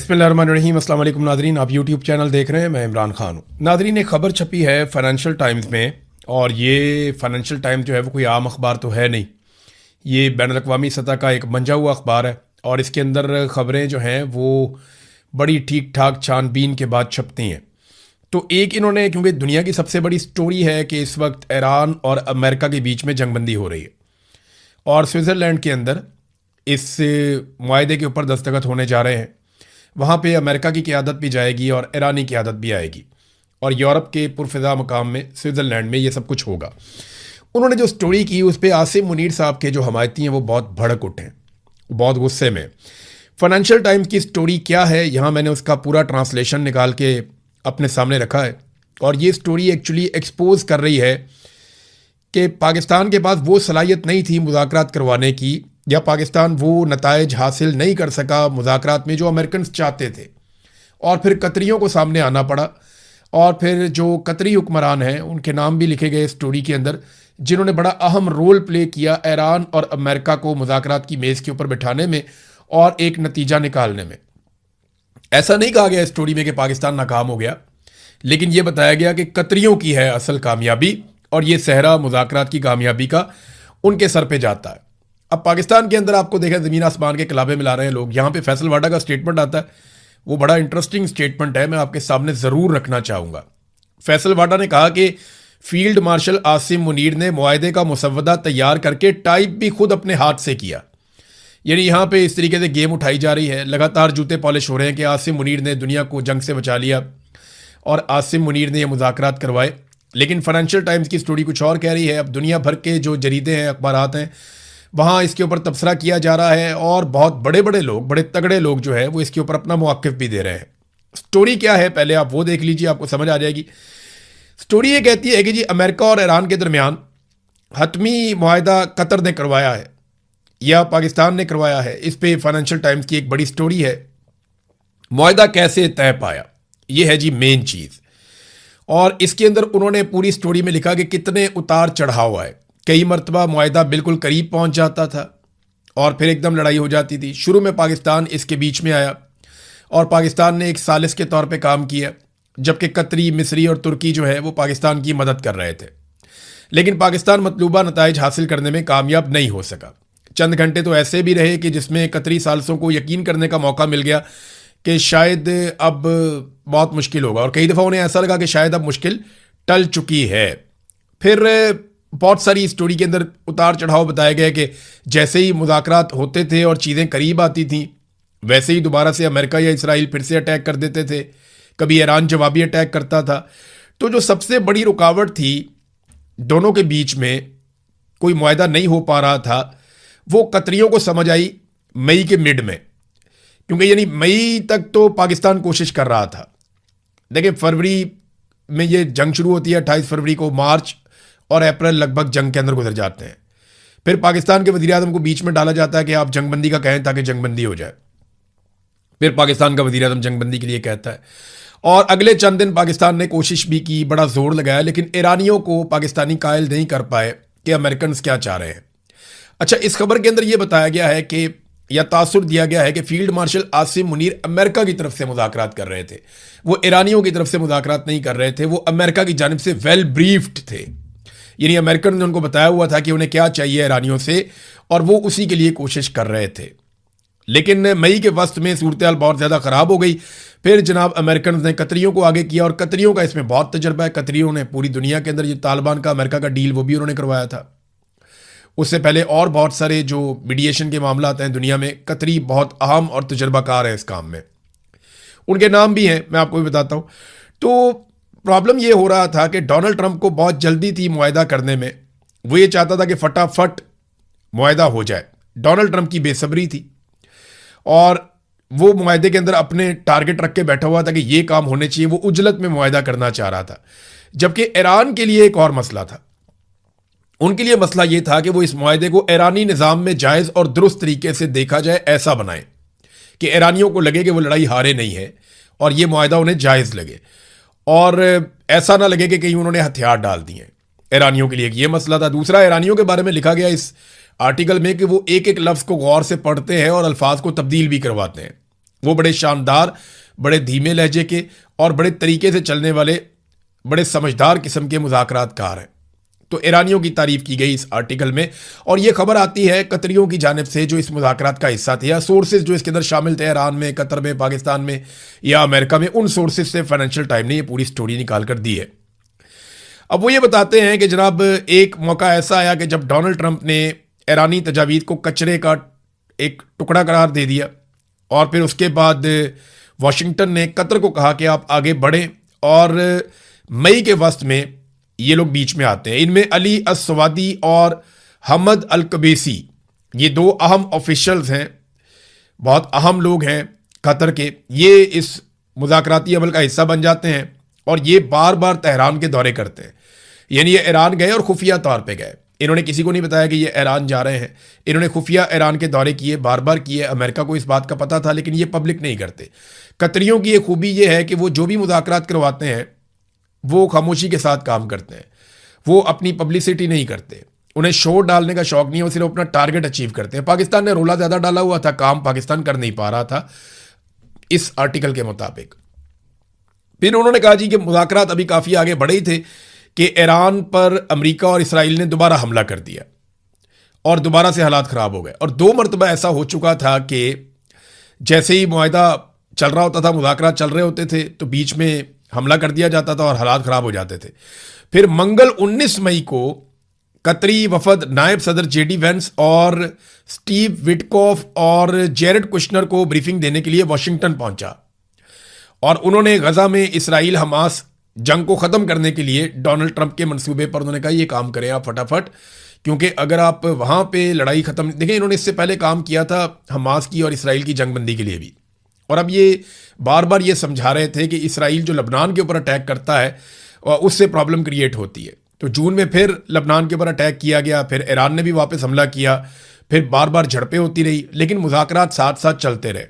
बिस्मिल्लाहिर्रहमानिर्रहीम। अस्सलाम वालेकुम नादरीन, आप यूट्यूब चैनल देख रहे हैं, मैं इमरान खान हूँ। नादरीन, एक ख़बर छपी है फाइनेंशियल टाइम्स में, और ये फाइनेंशियल टाइम्स जो है वो कोई आम अखबार तो है नहीं, ये बैनुल-अक़वामी सतह का एक मंजा हुआ अखबार है। और इसके अंदर ख़बरें जो हैं वो बड़ी ठीक ठाक छानबीन के बाद छपती हैं। तो एक इन्होंने, क्योंकि दुनिया की सबसे बड़ी स्टोरी है कि इस वक्त ईरान और अमेरिका के बीच में जंगबंदी हो रही है, और स्विट्ज़रलैंड के अंदर इस मुआहदे के ऊपर दस्तखत होने जा रहे हैं। वहाँ पे अमेरिका की क़यादत भी जाएगी और ईरानी क़यादत भी आएगी, और यूरोप के पुरफ़िज़ा मकाम में स्विट्ज़रलैंड में ये सब कुछ होगा। उन्होंने जो स्टोरी की उस पर आसिम मुनीर साहब के जो हमायती हैं वो बहुत भड़क उठे हैं, बहुत गुस्से में। फाइनेंशियल टाइम्स की स्टोरी क्या है, यहाँ मैंने उसका पूरा ट्रांसलेशन निकाल के अपने सामने रखा है। और ये स्टोरी एक्चुअली एक्सपोज कर रही है कि पाकिस्तान के पास वो सलाहियत नहीं थी मुज़ाकरात करवाने की, या पाकिस्तान वो नताइज हासिल नहीं कर सका मुज़ाकरात में जो अमेरिकन चाहते थे, और फिर कतरियों को सामने आना पड़ा। और फिर जो कतरी हुक्मरान हैं उनके नाम भी लिखे गए स्टोरी के अंदर, जिन्होंने बड़ा अहम रोल प्ले किया ईरान और अमेरिका को मुज़ाकरात की मेज़ के ऊपर बिठाने में और एक नतीजा निकालने में। ऐसा नहीं कहा गया स्टोरी में कि पाकिस्तान नाकाम हो गया, लेकिन यह बताया गया कि कतरियों की है असल कामयाबी, और ये सहरा मुज़ाकरात की कामयाबी का उनके सर पे जाता है। अब पाकिस्तान के अंदर आपको देखें, ज़मीन आसमान के कलाबे मिला रहे हैं लोग। यहाँ पे फैसल वाडा का स्टेटमेंट आता है, वो बड़ा इंटरेस्टिंग स्टेटमेंट है, मैं आपके सामने ज़रूर रखना चाहूँगा। फैसल वाडा ने कहा कि फील्ड मार्शल आसिम मुनीर ने मुआहदे का मुसव्वदा तैयार करके टाइप भी खुद अपने हाथ से किया। यानी यहाँ पे इस तरीके से गेम उठाई जा रही है, लगातार जूते पॉलिश हो रहे हैं कि आसिम मुनीर ने दुनिया को जंग से बचा लिया और आसिम मुनीर ने ये मुज़ाकरात करवाए। लेकिन फाइनेंशियल टाइम्स की स्टोरी कुछ और कह रही है। अब दुनिया भर के जो जरीदे हैं, अखबारात हैं, वहाँ इसके ऊपर तबसरा किया जा रहा है, और बहुत बड़े बड़े लोग, बड़े तगड़े लोग जो है वो इसके ऊपर अपना मौक़िफ़ भी दे रहे हैं। स्टोरी क्या है पहले आप वो देख लीजिए, आपको समझ आ जाएगी। स्टोरी ये कहती है कि जी अमेरिका और ईरान के दरमियान हतमी मुआहदा कतर ने करवाया है या पाकिस्तान ने करवाया है। इस पे फाइनेंशियल टाइम्स की एक बड़ी स्टोरी है। मुआहदा कैसे तय पाया, ये है जी मेन चीज़। और इसके अंदर उन्होंने पूरी स्टोरी में लिखा कि कितने उतार चढ़ाव आए। कई मरतबा मुआहदा बिल्कुल करीब पहुंच जाता था और फिर एकदम लड़ाई हो जाती थी। शुरू में पाकिस्तान इसके बीच में आया और पाकिस्तान ने एक सालिस के तौर पे काम किया, जबकि कतरी, मिस्री और तुर्की जो है वो पाकिस्तान की मदद कर रहे थे। लेकिन पाकिस्तान मतलूबा नताइज हासिल करने में कामयाब नहीं हो सका। चंद घंटे तो ऐसे भी रहे कि जिसमें कतरी सालसों को यकीन करने का मौका मिल गया कि शायद अब बहुत मुश्किल होगा, और कई दफ़ा उन्हें ऐसा लगा कि शायद अब मुश्किल टल चुकी है। फिर बहुत सारी स्टोरी के अंदर उतार चढ़ाव बताए गए कि जैसे ही मुज़ाकरात होते थे और चीज़ें करीब आती थीं, वैसे ही दोबारा से अमेरिका या इसराइल फिर से अटैक कर देते थे। कभी ईरान जवाबी अटैक करता था। तो जो सबसे बड़ी रुकावट थी दोनों के बीच में, कोई मुआहदा नहीं हो पा रहा था, वो कतरियों को समझ आई मई के मिड में। क्योंकि यानी मई तक तो पाकिस्तान कोशिश कर रहा था। देखिए, फरवरी में ये जंग शुरू होती है, 28 फरवरी को। मार्च और अप्रैल लगभग जंग के अंदर गुजर जाते हैं। फिर पाकिस्तान के वज़ीर आज़म को बीच में डाला जाता है कि आप जंगबंदी का कहें ताकि जंगबंदी हो जाए। फिर पाकिस्तान का वज़ीर आज़म जंगबंदी के लिए कहता है, और अगले चंद दिन पाकिस्तान ने कोशिश भी की, बड़ा जोर लगाया, लेकिन ईरानियों को पाकिस्तानी कायल नहीं कर पाए कि अमेरिकन क्या चाह रहे हैं। अच्छा, इस खबर के अंदर यह बताया गया है कि, या तासुर दिया गया है कि field marshal Asim Munir America की तरफ से मुज़ाकरात कर रहे थे, वो ईरानियों की तरफ से मुज़ाकरात नहीं कर रहे थे। वो अमेरिका की जानिब से वेल ब्रीफ्ड थे, यानी अमेरिकन ने उनको बताया हुआ था कि उन्हें क्या चाहिए ईरानियों से, और वो उसी के लिए कोशिश कर रहे थे। लेकिन मई के वस्त में सूरत हाल बहुत ज़्यादा ख़राब हो गई। फिर जनाब अमेरिकन ने कतरियों को आगे किया, और कतरियों का इसमें बहुत तजर्बा है। कतरियों ने पूरी दुनिया के अंदर ये तालिबान का अमेरिका का डील वो भी उन्होंने करवाया था। उससे पहले और बहुत सारे जो मीडिएशन के मामला आते हैं दुनिया में, कतरी बहुत अहम और तजर्बाकार है इस काम में। उनके नाम भी हैं, मैं आपको भी बताता हूँ। तो प्रॉब्लम ये हो रहा था कि डोनाल्ड ट्रंप को बहुत जल्दी थी मुआहदा करने में। वो ये चाहता था कि फटाफट मुआहदा हो जाए। डोनाल्ड ट्रंप की बेसब्री थी, और वो मुआहदे के अंदर अपने टारगेट रख के बैठा हुआ था कि ये काम होने चाहिए। वो उजलत में मुआहदा करना चाह रहा था। जबकि ईरान के लिए एक और मसला था। उनके लिए मसला ये था कि वो इस मुआहदे को ईरानी निज़ाम में जायज़ और दुरुस्त तरीके से देखा जाए, ऐसा बनाए कि ईरानियों को लगे कि वो लड़ाई हारे नहीं है, और ये मुआहदा उन्हें जायज़ लगे, और ऐसा ना लगे कि कहीं उन्होंने हथियार डाल दिए। ईरानियों के लिए ये मसला था। दूसरा, ईरानियों के बारे में लिखा गया इस आर्टिकल में कि वो एक एक लफ्ज़ को गौर से पढ़ते हैं और अल्फाज को तब्दील भी करवाते हैं। वो बड़े शानदार, बड़े धीमे लहजे के और बड़े तरीके से चलने वाले, बड़े समझदार किस्म के मुज़ाकरातकार हैं। तो ईरानियों की तारीफ की गई इस आर्टिकल में, और ये खबर आती है कतरियों की जानिब से जो इस मुज़ाकरात का हिस्सा थे, या सोर्सेज जो इसके अंदर शामिल थे ईरान में, कतर में, पाकिस्तान में या अमेरिका में, उन सोर्सेज से फाइनेंशियल टाइम ने ये पूरी स्टोरी निकाल कर दी है। अब वो ये बताते हैं कि जनाब एक मौका ऐसा आया कि जब डोनाल्ड ट्रंप ने ईरानी तजावीज़ को कचरे का एक टुकड़ा करार दे दिया, और फिर उसके बाद वाशिंगटन ने कतर को कहा कि आप आगे बढ़ें, और मई के वस्त में ये लोग बीच में आते हैं। इनमें अली अस्सवादी और हमद अल कबेसी, ये दो अहम ऑफिशियल्स हैं, बहुत अहम लोग हैं कतर के। ये इस मुज़ाकराती अमल का हिस्सा बन जाते हैं, और ये बार बार तेहरान के दौरे करते हैं। यानी ये ईरान गए और खुफिया तौर पे गए, इन्होंने किसी को नहीं बताया कि ये ईरान जा रहे हैं। इन्होंने खुफिया ईरान के दौरे किए, बार बार किए। अमेरिका को इस बात का पता था, लेकिन ये पब्लिक नहीं करते। कतरियों की ये खूबी ये है कि वो जो भी मुज़ाकरात करवाते हैं वो खामोशी के साथ काम करते हैं, वो अपनी पब्लिसिटी नहीं करते, उन्हें शोर डालने का शौक नहीं है, वो सिर्फ अपना टारगेट अचीव करते हैं। पाकिस्तान ने रोला ज़्यादा डाला हुआ था, काम पाकिस्तान कर नहीं पा रहा था इस आर्टिकल के मुताबिक। फिर उन्होंने कहा जी कि मुज़ाकरात अभी काफ़ी आगे बढ़े ही थे कि ईरान पर अमेरिका और इसराइल ने दोबारा हमला कर दिया, और दोबारा से हालात ख़राब हो गए। और 2 मरतबा ऐसा हो चुका था कि जैसे ही मुआहदा चल रहा होता था, मुज़ाकरात चल रहे होते थे, तो बीच में हमला कर दिया जाता था और हालात ख़राब हो जाते थे। फिर मंगल 19 मई को कतरी वफद नायब सदर जेडी वेंस और स्टीव विटकॉफ और जेरेड कुशनर को ब्रीफिंग देने के लिए वाशिंगटन पहुंचा, और उन्होंने गजा में इसराइल हमास जंग को ख़त्म करने के लिए डोनाल्ड ट्रंप के मंसूबे पर उन्होंने कहा ये काम करें आप फटाफट, क्योंकि अगर आप वहाँ पे लड़ाई ख़त्म, देखें इन्होंने इससे पहले काम किया था हमास की और इसराइल की जंगबंदी के लिए भी, और अब ये बार बार ये समझा रहे थे कि इसराइल जो लबनान के ऊपर अटैक करता है उससे प्रॉब्लम क्रिएट होती है। तो जून में फिर लबनान के ऊपर अटैक किया गया, फिर ईरान ने भी वापस हमला किया, फिर बार बार झड़पें होती रही, लेकिन मुज़ाकरात साथ साथ चलते रहे।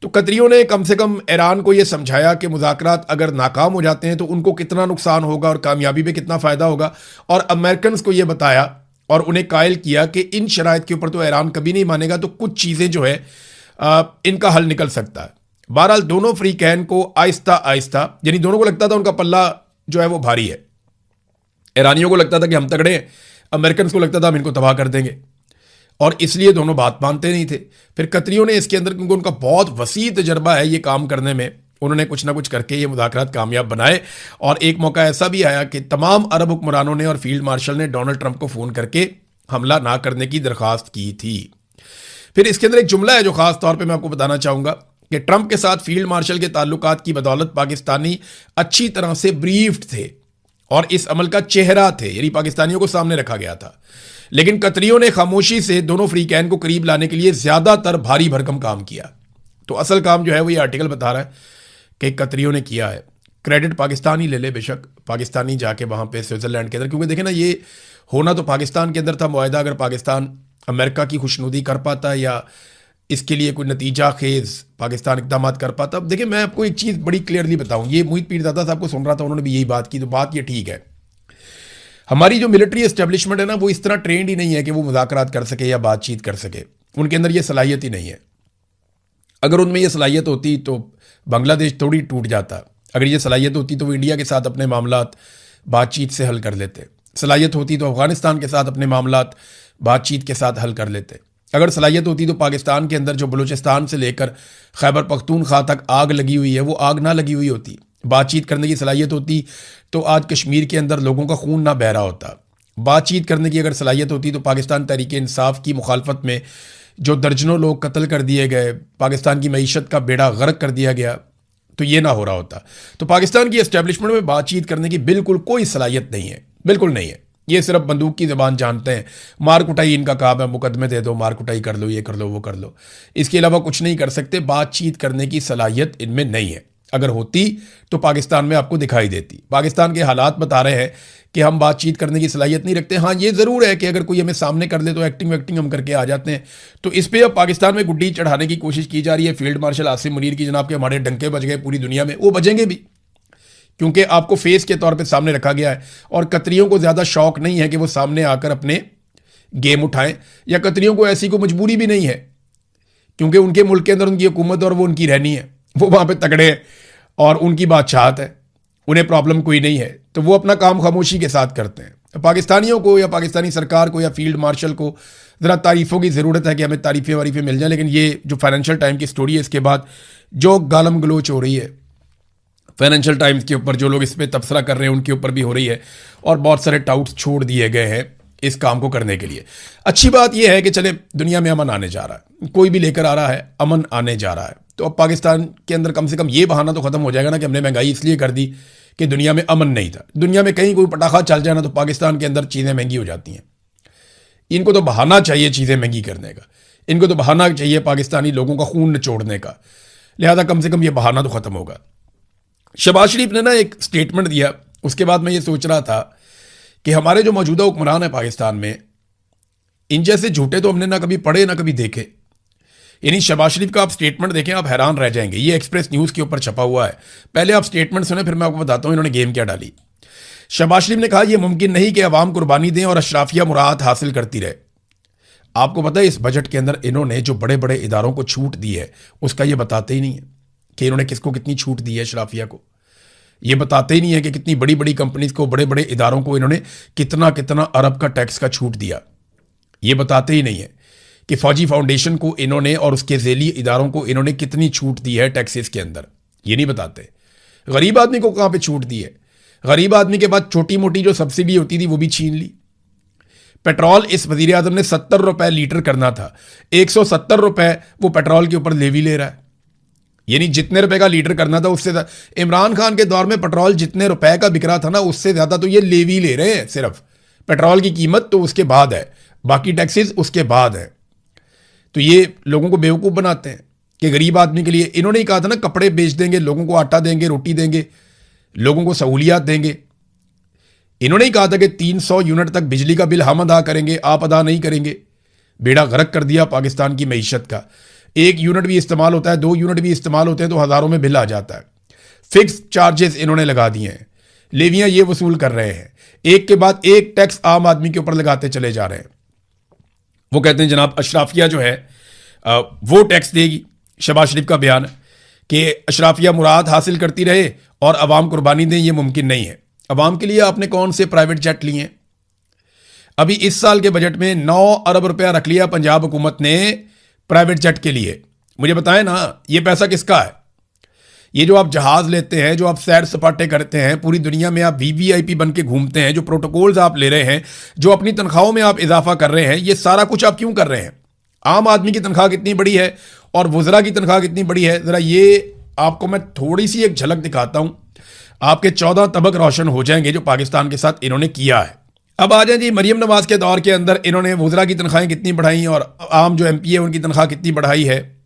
तो कतरियों ने कम से कम ईरान को ये समझाया कि मुज़ाकरात अगर नाकाम हो जाते हैं तो उनको कितना नुकसान होगा और कामयाबी में कितना फ़ायदा होगा, और अमेरिकन को ये बताया और उन्हें कायल किया कि इन शराइत के ऊपर तो ईरान कभी नहीं मानेगा, तो कुछ चीज़ें जो है इनका हल निकल सकता है। बहरहाल दोनों फ्रीकैन को आहिस्ता आहिस्ता, यानी दोनों को लगता था उनका पल्ला जो है वो भारी है, ईरानियों को लगता था कि हम तगड़े हैं, अमेरिकन को लगता था हम इनको तबाह कर देंगे, और इसलिए दोनों बात मानते नहीं थे। फिर कतरियों ने इसके अंदर, क्योंकि उनका बहुत वसी तजर्बा है ये काम करने में, उन्होंने कुछ ना कुछ करके ये मुज़ाकरात कामयाब बनाए। और एक मौका ऐसा भी आया कि तमाम अरब हुक्मरानों ने और फील्ड मार्शल ने डोनाल्ड ट्रंप को फ़ोन करके हमला ना करने की दरख्वास्त की थी। फिर इसके अंदर एक जुमला है जो ख़ास तौर पे मैं आपको बताना चाहूँगा कि ट्रंप के साथ फील्ड मार्शल के ताल्लुकात की बदौलत पाकिस्तानी अच्छी तरह से ब्रीफ्ड थे और इस अमल का चेहरा थे, यानी पाकिस्तानियों को सामने रखा गया था। लेकिन कतरियों ने खामोशी से दोनों फ्रीकैन को करीब लाने के लिए ज़्यादातर भारी भरकम काम किया। तो असल काम जो है वो ये आर्टिकल बता रहा है कि कतरियों ने किया है। क्रेडिट पाकिस्तान ही ले ले, बेशक पाकिस्तानी जाके वहाँ पे स्विट्ज़रलैंड के अंदर, क्योंकि देखें ना ये होना तो पाकिस्तान के अंदर था मुआहदा। अगर पाकिस्तान अमेरिका की खुशनुदी कर पाता या इसके लिए कोई नतीजा खेज पाकिस्तान इकदाम कर पाता। अब देखिए मैं आपको एक चीज़ बड़ी क्लियरली बताऊँ, ये मोहित पीरजादा साहब को सुन रहा था, उन्होंने भी यही बात की, तो बात ये ठीक है। हमारी जो मिलिट्री एस्टेब्लिशमेंट है ना, वो इस तरह ट्रेंड ही नहीं है कि वो मुज़ाकरात कर सके या बातचीत कर सके, उनके अंदर ये सलाहियत ही नहीं है। अगर उनमें ये सलाहियत होती तो बांग्लादेश थोड़ी टूट जाता, अगर ये सलाहियत होती तो वो इंडिया के साथ अपने मामलात बातचीत से हल कर लेते, सलाहियत होती तो अफगानिस्तान के साथ अपने मामलात बातचीत के साथ हल कर लेते, अगर सलाहियत होती तो पाकिस्तान के अंदर जो बलूचिस्तान से लेकर खैबर पख्तूनख्वा तक आग लगी हुई है वो आग ना लगी हुई होती, बातचीत करने की सलाहियत होती तो आज कश्मीर के अंदर लोगों का खून ना बह रहा होता। बातचीत करने की अगर सलाहियत होती तो पाकिस्तान तहरीक इंसाफ की मुखालफत में जो दर्जनों लोग कत्ल कर दिए गए, पाकिस्तान की मईशत का बेड़ा गर्क कर दिया गया, तो ये ना हो रहा होता। तो पाकिस्तान की एस्टेब्लिशमेंट में बातचीत करने की बिल्कुल कोई सलाहियत नहीं है, बिल्कुल नहीं है। ये सिर्फ बंदूक की ज़बान जानते हैं, मार कुटाई इनका काम है, मुकदमे दे दो, मार कुटाई कर लो, ये कर लो, वो कर लो, इसके अलावा कुछ नहीं कर सकते। बातचीत करने की सलाहियत इनमें नहीं है। अगर होती तो पाकिस्तान में आपको दिखाई देती। पाकिस्तान के हालात बता रहे हैं कि हम बातचीत करने की सलाहियत नहीं रखते। हाँ ये ज़रूर है कि अगर कोई हमें सामने कर ले तो एक्टिंग वैक्टिंग हम करके आ जाते हैं। तो इस पर अब पाकिस्तान में गुड्डी चढ़ाने की कोशिश की जा रही है। फील्ड मार्शल आसिम मुनीर की जनाब के हमारे डंके बज गए पूरी दुनिया में, वो बजेंगे भी, क्योंकि आपको फेस के तौर पे सामने रखा गया है। और कतरियों को ज़्यादा शौक नहीं है कि वो सामने आकर अपने गेम उठाएं, या कतरियों को ऐसी कोई मजबूरी भी नहीं है क्योंकि उनके मुल्क के अंदर उनकी हुकूमत और वो उनकी रहनी है, वो वहाँ पे तगड़े हैं और उनकी बादशाहत है, उन्हें प्रॉब्लम कोई नहीं है, तो वो अपना काम खामोशी के साथ करते हैं। तो पाकिस्तानियों को या पाकिस्तानी सरकार को या फील्ड मार्शल को ज़रा तारीफ़ों की ज़रूरत है कि हमें तारीफ़ें वारीफ़ें मिल जाएं। लेकिन ये जो फाइनेंशियल टाइम की स्टोरी है, इसके बाद जो गालम गलोच हो रही है फाइनेंशियल टाइम्स के ऊपर, जो लोग इस पर तबसरा कर रहे हैं उनके ऊपर भी हो रही है, और बहुत सारे टाउट्स छोड़ दिए गए हैं इस काम को करने के लिए। अच्छी बात यह है कि चले दुनिया में अमन आने जा रहा है, कोई भी लेकर आ रहा है, अमन आने जा रहा है। तो अब पाकिस्तान के अंदर कम से कम ये बहाना तो ख़त्म हो जाएगा ना कि हमने महंगाई इसलिए कर दी कि दुनिया में अमन नहीं था। दुनिया में कहीं कोई पटाखा चल जाए ना तो पाकिस्तान के अंदर चीज़ें महंगी हो जाती हैं। इनको तो बहाना चाहिए चीज़ें महंगी करने का, इनको तो बहाना चाहिए पाकिस्तानी लोगों का खून निचोड़ने का, लिहाजा कम से कम ये बहाना तो ख़त्म होगा। शहबाज शरीफ ने ना एक स्टेटमेंट दिया, उसके बाद मैं ये सोच रहा था कि हमारे जो मौजूदा हुक्मरान है पाकिस्तान में, इन जैसे झूठे तो हमने ना कभी पढ़े ना कभी देखे। यानी शहबाज शरीफ का आप स्टेटमेंट देखें, आप हैरान रह जाएंगे। ये एक्सप्रेस न्यूज़ के ऊपर छपा हुआ है, पहले आप स्टेटमेंट सुने फिर मैं आपको बताता हूँ इन्होंने गेम क्या डाली। शहबाज शरीफ ने कहा यह मुमकिन नहीं कि अवाम कुर्बानी दें और अशराफिया मुराद हासिल करती रहे। आपको पता है इस बजट के अंदर इन्होंने जो बड़े बड़े इदारों को छूट दी है उसका ये बताते ही नहीं है कि इन्होंने किसको कितनी छूट दी है। अशराफिया को ये बताते ही नहीं है कि कितनी बड़ी बड़ी कंपनीज को, बड़े बड़े इदारों को इन्होंने कितना कितना अरब का टैक्स का छूट दिया। ये बताते ही नहीं है कि फौजी फाउंडेशन को इन्होंने और उसके झेली इदारों को इन्होंने कितनी छूट दी है टैक्सेस के अंदर, ये नहीं बताते। गरीब आदमी को कहाँ पे छूट दी है? गरीब आदमी के बाद छोटी मोटी जो सब्सिडी होती थी वो भी छीन ली। पेट्रोल इस वजीर आजम ने 70 रुपए लीटर करना था, 170 रुपए वो पेट्रोल के ऊपर लेवी ले रहा है। यानी जितने रुपए का लीटर करना था उससे इमरान खान के दौर में पेट्रोल जितने रुपए का बिक रहा था ना उससे ज्यादा तो ये लेवी ले रहे हैं। सिर्फ पेट्रोल की कीमत तो उसके बाद है, बाकी टैक्सेस उसके बाद है। तो ये लोगों को बेवकूफ़ बनाते हैं कि गरीब आदमी के लिए इन्होंने ही कहा था ना कपड़े बेच देंगे, लोगों को आटा देंगे, रोटी देंगे, लोगों को सहूलियात देंगे। इन्होंने ही कहा था कि 300 यूनिट तक बिजली का बिल हम अदा करेंगे, आप अदा नहीं करेंगे। बेड़ा गर्क कर दिया पाकिस्तान की मईशत का। 1 यूनिट भी इस्तेमाल होता है, 2 यूनिट भी इस्तेमाल होते हैं तो हज़ारों में बिल आ जाता है। फिक्स चार्जेस इन्होंने लगा दिए हैं, लेवियां ये वसूल कर रहे हैं, एक के बाद एक टैक्स आम आदमी के ऊपर लगाते चले जा रहे हैं। वो कहते हैं जनाब अशराफिया जो है वो टैक्स देगी। शहबाज शरीफ का बयान है कि अशराफिया मुराद हासिल करती रहे और अवाम कुर्बानी दें, ये मुमकिन नहीं है। अवाम के लिए आपने कौन से प्राइवेट जेट लिए हैं? अभी इस साल के बजट में 9 अरब रुपया रख लिया पंजाब हुकूमत ने प्राइवेट जेट के लिए। मुझे बताएं ना ये पैसा किसका है? ये जो आप जहाज लेते हैं, जो आप सैर सपाटे करते हैं, पूरी दुनिया में आप वीवीआईपी बन के घूमते हैं, जो प्रोटोकॉल्स आप ले रहे हैं, जो अपनी तनख्वाहों में आप इजाफा कर रहे हैं, ये सारा कुछ आप क्यों कर रहे हैं? आम आदमी की तनख्वाह कितनी बड़ी है और वज़रा की तनख्वाह कितनी बड़ी है? ज़रा ये आपको मैं थोड़ी सी एक झलक दिखाता हूँ, आपके 14 तबक रोशन हो जाएंगे जो पाकिस्तान के साथ इन्होंने किया है। अब आ जाए जी मरियम नवाज के दौर के अंदर इन्होंने वज़रा की तनख्वाहें कितनी बढ़ाई और आम जो MP है उनकी तनख्वाह कितनी बढ़ाई है।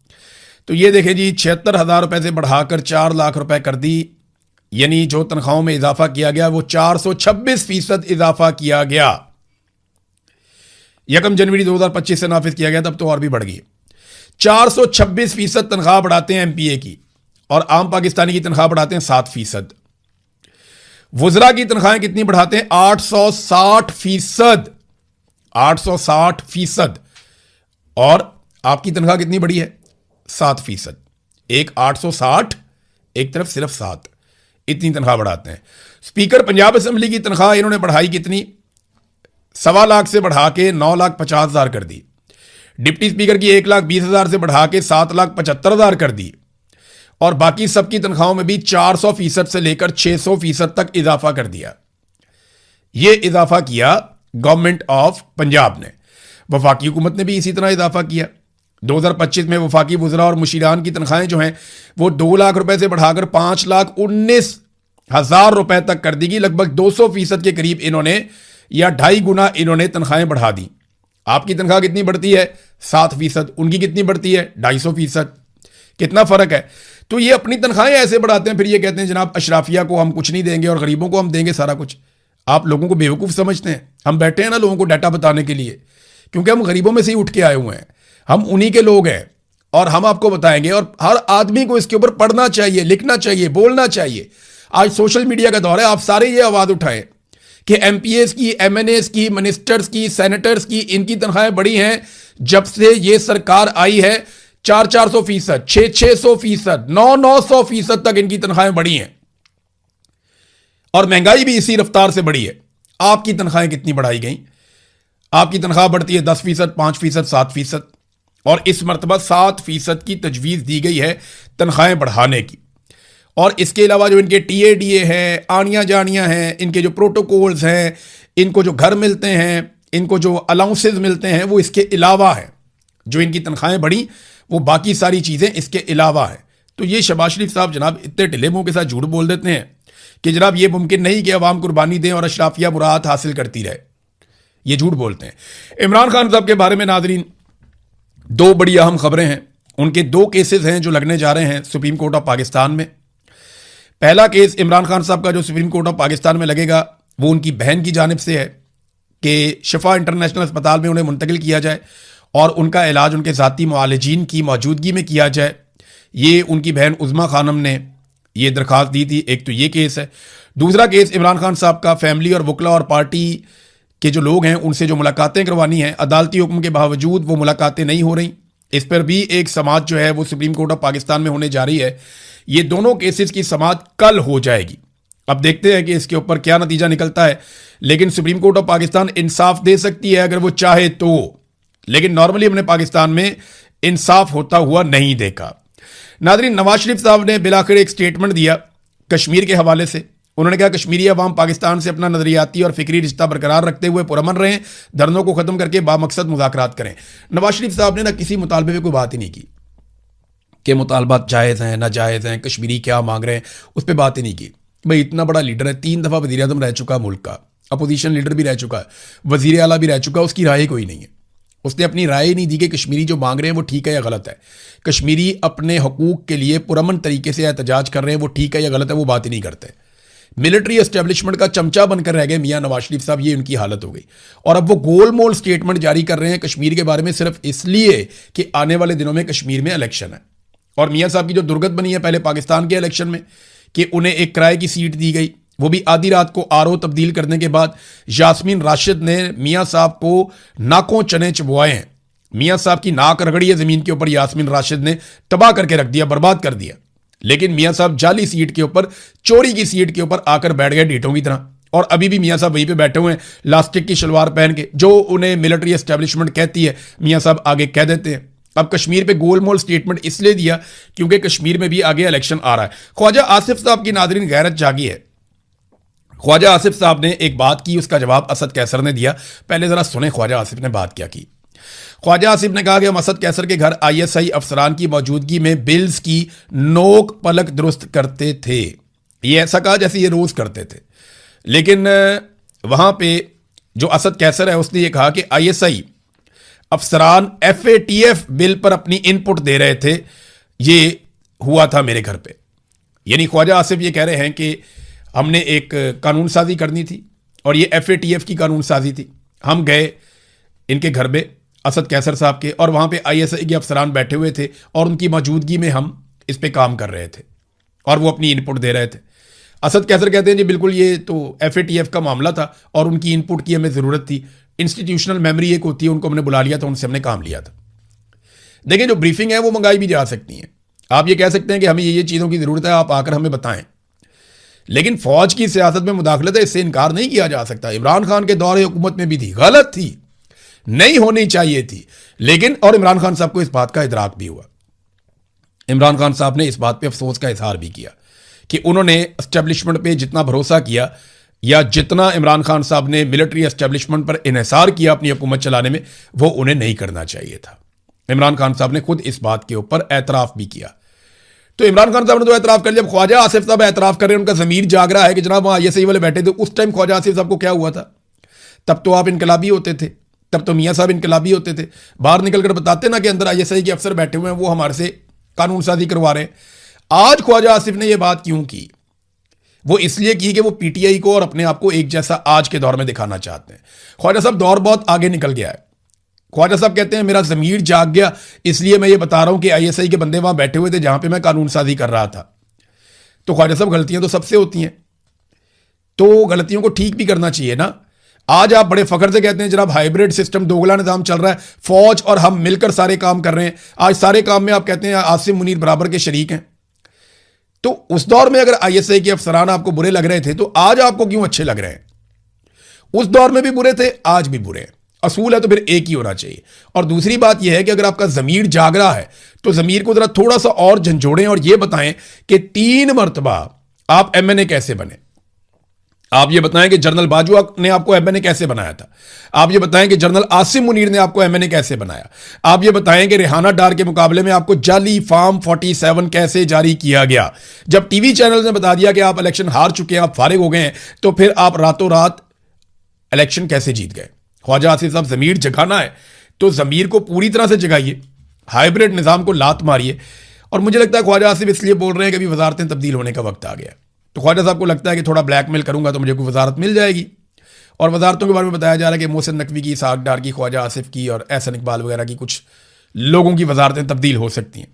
तो ये देखें जी 76,000 रुपये से बढ़ाकर 4 लाख रुपए कर दी। यानी जो तनख्वाहों में इजाफा किया गया वो 426% इजाफा किया गया। 1 जनवरी 2025 से नाफिज किया गया, तब तो और भी बढ़ गई। 426% तनख्वाह बढ़ाते हैं MPA की और आम पाकिस्तानी की तनख्वाह बढ़ाते हैं 7%। वज़रा की तनख्वाहें कितनी बढ़ाते हैं? 860%। 860%। और आपकी तनख्वाह कितनी बढ़ी है? 7%। एक 860, एक तरफ सिर्फ 7, इतनी तनख्वाह बढ़ाते हैं। स्पीकर पंजाब असेंबली की तनख्वाह इन्होंने बढ़ाई कितनी? 1.25 लाख से बढ़ा के 9,50,000 कर दी। डिप्टी स्पीकर की 1,20,000 से बढ़ा के 7,75,000 कर दी। और बाकी सबकी तनख्वाहों में भी 400% से लेकर 600% तक इजाफा कर दिया। यह इजाफा किया गवर्नमेंट ऑफ पंजाब ने। वफाकी हुकूमत ने भी इसी तरह इजाफा किया। 2025 में वफाकी वज़रा और मुशीरान की तनख्वाहें जो हैं वो 2 लाख रुपए से बढ़ाकर 5,19,000 रुपए तक कर दी गई। लगभग 200% के करीब इन्होंने या 2.5 गुना इन्होंने तनख्वाहें बढ़ा दी। आपकी तनख्वाह कितनी बढ़ती है? 7%। उनकी कितनी बढ़ती है? 250%। कितना फर्क है? तो ये अपनी तनख्वाहें ऐसे बढ़ाते हैं, फिर ये कहते हैं जनाब अशराफिया को हम कुछ नहीं देंगे और गरीबों को हम देंगे सारा कुछ। आप लोगों को बेवकूफ़ समझते हैं। हम बैठे हैं ना लोगों को डाटा बताने के लिए, क्योंकि हम गरीबों में से ही उठ के आए हुए हैं, हम उन्हीं के लोग हैं और हम आपको बताएंगे। और हर आदमी को इसके ऊपर पढ़ना चाहिए, लिखना चाहिए, बोलना चाहिए। आज सोशल मीडिया का दौर है, आप सारे ये आवाज़ उठाएं कि MPAs की, MNAs की, मिनिस्टर्स की, सेनेटर्स की, इनकी तनख्वाहें बढ़ी हैं जब से ये सरकार आई है। 400-400%, 600-600%, 900-900% तक इनकी तनख्वाहें बढ़ी हैं और महंगाई भी इसी रफ्तार से बढ़ी है। आपकी तनख्वाहें कितनी बढ़ाई गई? आपकी तनख्वाह बढ़ती है 10%, 5%, 7%, और इस मरतबा 7% की तजवीज़ दी गई है तनख्वाहें बढ़ाने की। और इसके अलावा जो इनके TADA हैं, आनियाँ जानियाँ हैं, इनके जो प्रोटोकॉल्स हैं, इनको जो घर मिलते हैं, इनको जो अलाउंसेस मिलते हैं, वो इसके अलावा है। जो इनकी तनख्वाहें बढ़ी वो बाकी सारी चीज़ें इसके अलावा है। तो ये शहबाज शरीफ साहब जनाब इतने ढिले मुंह के साथ झूठ बोल देते हैं कि जनाब ये मुमकिन नहीं कि अवाम कुर्बानी दें और अशराफिया मुराद हासिल करती रहे। ये झूठ बोलते हैं। इमरान खान साहब के बारे में नाजरीन दो बड़ी अहम खबरें हैं। उनके दो केसेस हैं जो लगने जा रहे हैं सुप्रीम कोर्ट ऑफ पाकिस्तान में। पहला केस इमरान खान साहब का जो सुप्रीम कोर्ट ऑफ पाकिस्तान में लगेगा वो उनकी बहन की जानिब से है कि शिफा इंटरनेशनल अस्पताल में उन्हें मुंतकिल किया जाए और उनका इलाज उनके ज़ाती मुआलिजीन की मौजूदगी में किया जाए। ये उनकी बहन उज़मा खानम ने ये दरख्वास्त दी थी। एक तो ये केस है। दूसरा केस इमरान खान साहब का फैमिली और वकला और पार्टी के जो लोग हैं उनसे जो मुलाकातें करवानी हैं, अदालती हुक्म के बावजूद वो मुलाकातें नहीं हो रही। इस पर भी एक समाअत जो है वो सुप्रीम कोर्ट ऑफ पाकिस्तान में होने जा रही है। ये दोनों केसेस की समाअत कल हो जाएगी। अब देखते हैं कि इसके ऊपर क्या नतीजा निकलता है। लेकिन सुप्रीम कोर्ट ऑफ पाकिस्तान इंसाफ दे सकती है अगर वो चाहे तो, लेकिन नॉर्मली हमने पाकिस्तान में इंसाफ होता हुआ नहीं देखा। नाज़रीन, नवाज शरीफ साहब ने बिलाखिर एक स्टेटमेंट दिया कश्मीर के हवाले से। उन्होंने कहा कश्मीरी अवाम पाकिस्तान से अपना नजरियाती और फिक्री रिश्ता बरकरार रखते हुए पुरअमन रहें, धरनों को खत्म करके बामकसद मुज़ाकरात करें। नवाज शरीफ साहब ने ना किसी मुतालबे पे कोई बात ही नहीं की कि मुतालबात जायज़ हैं नाजायज़ हैं, कश्मीरी क्या मांग रहे हैं, उस पर बात ही नहीं की। भाई इतना बड़ा लीडर है, 3 दफ़ा वज़ीर आज़म रह चुका मुल्क का, अपोजिशन लीडर भी रह चुका है, वज़ीर आला भी रह चुका है, उसकी राय कोई नहीं है। उसने अपनी राय नहीं दी कि कश्मीरी जो मांग रहे हैं वो ठीक है या गलत है। कश्मीरी अपने हकूक़ के लिए पुरअमन तरीके से एहतजाज कर रहे हैं, वो ठीक है या गलत है, वो बात ही नहीं करते। मिलिट्री एस्टेब्लिशमेंट का चमचा बनकर रह गए मियां नवाज शरीफ साहब। ये उनकी हालत हो गई और अब वो गोल मोल स्टेटमेंट जारी कर रहे हैं कश्मीर के बारे में सिर्फ इसलिए कि आने वाले दिनों में कश्मीर में इलेक्शन है। और मियां साहब की जो दुर्गत बनी है पहले पाकिस्तान के इलेक्शन में कि उन्हें एक किराए की सीट दी गई, वो भी आधी रात को RO तब्दील करने के बाद यास्मीन राशिद ने मियां साहब को नाकों चने चबवाए हैं। मियां साहब की नाक रगड़ी है ज़मीन के ऊपर, यास्मीन राशिद ने तबाह करके रख दिया, बर्बाद कर दिया। लेकिन मियां साहब जाली सीट के ऊपर, चोरी की सीट के ऊपर आकर बैठ गए ढीठों की तरह। और अभी भी मियां साहब वहीं पे बैठे हुए हैं लास्टिक की शलवार पहन के। जो उन्हें मिलिट्री एस्टेब्लिशमेंट कहती है मियां साहब आगे कह देते हैं। अब कश्मीर पे गोलमोल स्टेटमेंट इसलिए दिया क्योंकि कश्मीर में भी आगे इलेक्शन आ रहा है। ख्वाजा आसिफ साहब की नाज़रीन गैरत जागी है। ख्वाजा आसिफ साहब ने एक बात की, उसका जवाब असद कैसर ने दिया। पहले जरा सुने ख्वाजा आसिफ ने बात क्या की। ख्वाजा आसिफ ने कहा कि हम असद कैसर के घर ISI अफसरान की मौजूदगी में बिल्स की नोक पलक दुरुस्त करते थे। ये ऐसा कहा जैसे ये रोज करते थे। लेकिन वहां पे जो असद कैसर है उसने ये कहा कि ISI अफसरान FATF बिल पर अपनी इनपुट दे रहे थे। ये हुआ था मेरे घर पे। यानी ख्वाजा आसिफ ये कह रहे हैं कि हमने एक कानून साजी करनी थी और ये FATF की कानून साजी थी। हम गए इनके घर पे असद कैसर साहब के, और वहाँ पे ISI के अफसरान बैठे हुए थे और उनकी मौजूदगी में हम इस पे काम कर रहे थे और वो अपनी इनपुट दे रहे थे। असद कैसर कहते हैं जी बिल्कुल ये तो FATF का मामला था और उनकी इनपुट की हमें ज़रूरत थी। इंस्टीट्यूशनल मेमोरी एक होती है, उनको हमने बुला लिया था, उनसे हमने काम लिया था। देखिए जो ब्रीफिंग है वो मंगाई भी जा सकती है। आप ये कह सकते हैं कि हमें ये चीज़ों की ज़रूरत है, आप आकर हमें बताएं। लेकिन फौज की सियासत में मुदाखलत है, इससे इनकार नहीं किया जा सकता। इमरान खान के दौरे हुकूमत में भी थी, गलत थी, नहीं होनी चाहिए थी। लेकिन और इमरान खान साहब को इस बात का इदराक भी हुआ। इमरान खान साहब ने इस बात पे अफसोस का इजहार भी किया कि उन्होंने एस्टेब्लिशमेंट पे जितना भरोसा किया या जितना इमरान खान साहब ने मिलिट्री एस्टेब्लिशमेंट पर इन्हिसार किया अपनी हुकूमत चलाने में, वो उन्हें नहीं करना चाहिए था। इमरान खान साहब ने खुद इस बात के ऊपर एतराफ़ भी किया। तो इमरान खान साहब ने तो एतराफ़ कर लिया। जब ख्वाजा आसिफ साहब एतराफ़ कर रहे हैं, उनका ज़मीर जाग रहा है कि जनाब वहाँ ISI वाले बैठे थे, उस टाइम ख्वाजा आसिफ साहब को क्या हुआ था? तब तो आप इनकलाबी होते थे, तब तो मियाँ साहब इनकलाबी होते थे। बाहर निकल कर बताते ना कि अंदर ISI के अफसर बैठे हुए हैं, वो हमारे से कानून साजी करवा रहे हैं। आज ख्वाजा आसिफ ने यह बात क्यों की? वो इसलिए की कि वो PTI को और अपने आप को एक जैसा आज के दौर में दिखाना चाहते हैं। ख्वाजा साहब दौर बहुत आगे निकल गया है। ख्वाजा साहब कहते हैं मेरा ज़मीर जाग गया, इसलिए मैं ये बता रहा हूं कि ISI के बंदे वहां बैठे हुए थे जहां पे मैं कानून साजी कर रहा था। तो ख्वाजा साहब गलतियां तो सबसे होती हैं, तो गलतियों को ठीक भी करना चाहिए ना। आज आप बड़े फख्र से कहते हैं जनाब हाइब्रिड सिस्टम, दोगला निजाम चल रहा है, फौज और हम मिलकर सारे काम कर रहे हैं। आज सारे काम में आप कहते हैं आसिम मुनीर बराबर के शरीक हैं। तो उस दौर में अगर आईएसआई के अफसरान आपको बुरे लग रहे थे तो आज आपको क्यों अच्छे लग रहे हैं? उस दौर में भी बुरे थे, आज भी बुरे हैं। असूल है तो फिर एक ही होना चाहिए। और दूसरी बात यह है कि अगर आपका ज़मीर जाग रहा है तो ज़मीर को ज़रा थोड़ा सा और झंझोड़ें और यह बताएं कि 3 मरतबा आप एमएनए कैसे बने। आप ये बताएं कि जनरल बाजवा ने आपको एमएनए कैसे बनाया था। आप ये बताएं कि जनरल आसिम मुनीर ने आपको एमएनए कैसे बनाया। आप ये बताएं कि रेहाना डार के मुकाबले में आपको जाली फॉर्म 47 कैसे जारी किया गया। जब टीवी चैनल ने बता दिया कि आप इलेक्शन हार चुके हैं, आप फारिग हो गए हैं, तो फिर आप रातों रात इलेक्शन कैसे जीत गए? ख्वाजा आसिफ साहब, ज़मीर जगाना है तो ज़मीर को पूरी तरह से जगाइए, हाइब्रिड निज़ाम को लात मारिए। और मुझे लगता है ख्वाजा आसिफ इसलिए बोल रहे हैं कि अभी वजारतें तब्दील होने का वक्त आ गया। तो ख्वाजा साहब को लगता है कि थोड़ा ब्लैकमेल करूंगा तो मुझे कोई वजारत मिल जाएगी। और वजारतों के बारे में बताया जा रहा है कि मोहसिन नकवी की, इसहाक डार की, ख्वाजा आसिफ की और एहसन इकबाल वगैरह की कुछ लोगों की वजारतें तब्दील हो सकती हैं।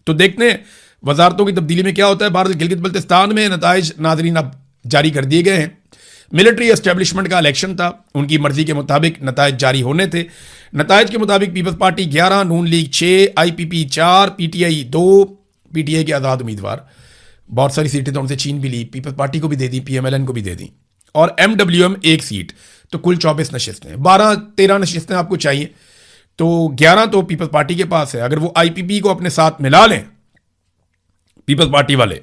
तो देखते हैं वजारतों की तब्दीली में क्या होता है। भारत गिलगित बल्तिस्तान में नताइज नाजरीन अब जारी कर दिए गए हैं। मिलिट्री एस्टेब्लिशमेंट का इलेक्शन था, उनकी मर्जी के मुताबिक नताइज जारी होने थे। नताइज के मुताबिक पीपल्स पार्टी 11, नून लीग 6, आईपीपी 4, पीटीआई 2, पीटीआई के आज़ाद उम्मीदवार, बहुत सारी सीटें तो उनसे छीन भी ली, पीपल्स पार्टी को भी दे दी, पीएमएलएन को भी दे दी, और एमडब्ल्यूएम 1 सीट। तो कुल 24 नशिस्तें, 12-13 नशिस्तें आपको चाहिए, तो 11 तो पीपल्स पार्टी के पास है। अगर वो आईपीपी को अपने साथ मिला लें, पीपल्स पार्टी वाले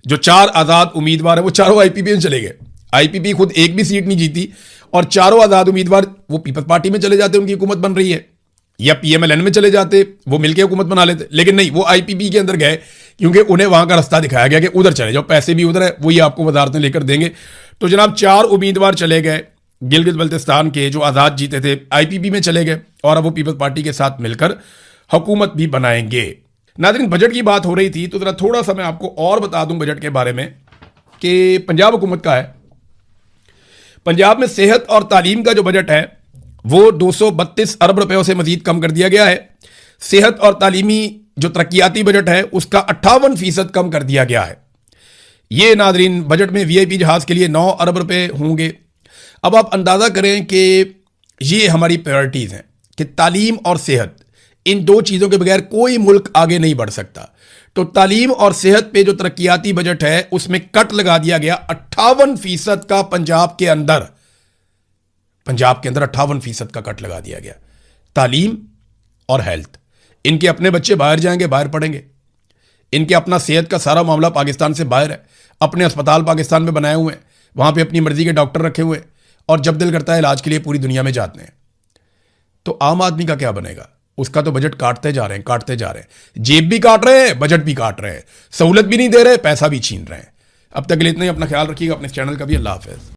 जो 4 आज़ाद उम्मीदवार हैं वो चारों आईपीपी में चले गए। आईपीपी खुद एक भी सीट नहीं जीती और चारों आज़ाद उम्मीदवार वो पीपल्स पार्टी में चले जाते, उनकी हुकूमत बन रही है, या पीएमएलएन में चले जाते, वो मिलकर हुकूमत बना लेते। लेकिन नहीं, वो आईपीपी के अंदर गए क्योंकि उन्हें वहां का रास्ता दिखाया गया कि उधर चले जाओ, पैसे भी उधर है, वही आपको वजारतें लेकर देंगे। तो जनाब 4 उम्मीदवार चले गए गिलगित बल्तिस्तान के जो आज़ाद जीते थे, आईपीपी में चले गए और अब वो पीपल्स पार्टी के साथ मिलकर हुकूमत भी बनाएंगे। नाज़रीन, बजट की बात हो रही थी तो जरा थोड़ा सा मैं आपको और बता दूं बजट के बारे में कि पंजाब हुकूमत का है। पंजाब में सेहत और तालीम का जो बजट है वो 232 अरब रुपयों से मजीद कम कर दिया गया है। सेहत और तालीमी जो तरक्याती बजट है उसका 58% कम कर दिया गया है। ये नाजरीन बजट में वीआईपी जहाज के लिए 9 अरब रुपए होंगे। अब आप अंदाज़ा करें कि ये हमारी प्रायोरिटीज़ हैं कि तालीम और सेहत, इन 2 चीज़ों के बगैर कोई मुल्क आगे नहीं बढ़ सकता। तो तालीम और सेहत पे जो तरक्याती बजट है उसमें कट लगा दिया गया 58% का। पंजाब के अंदर 58% का कट लगा दिया गया। तालीम और हेल्थ, इनके अपने बच्चे बाहर जाएंगे, बाहर पढ़ेंगे, इनके अपना सेहत का सारा मामला पाकिस्तान से बाहर है, अपने अस्पताल पाकिस्तान में बनाए हुए हैं, वहां पे अपनी मर्जी के डॉक्टर रखे हुए, और जब दिल करता है इलाज के लिए पूरी दुनिया में जाते हैं। तो आम आदमी का क्या बनेगा? उसका तो बजट काटते जा रहे हैं, काटते जा रहे हैं, जेब भी काट रहे हैं, बजट भी काट रहे हैं, सहूलत भी नहीं दे रहे, पैसा भी छीन रहे हैं। अब तक के लिए इतना ही। अपना ख्याल रखिएगा, अपने चैनल का भी। अल्लाह हाफिज़।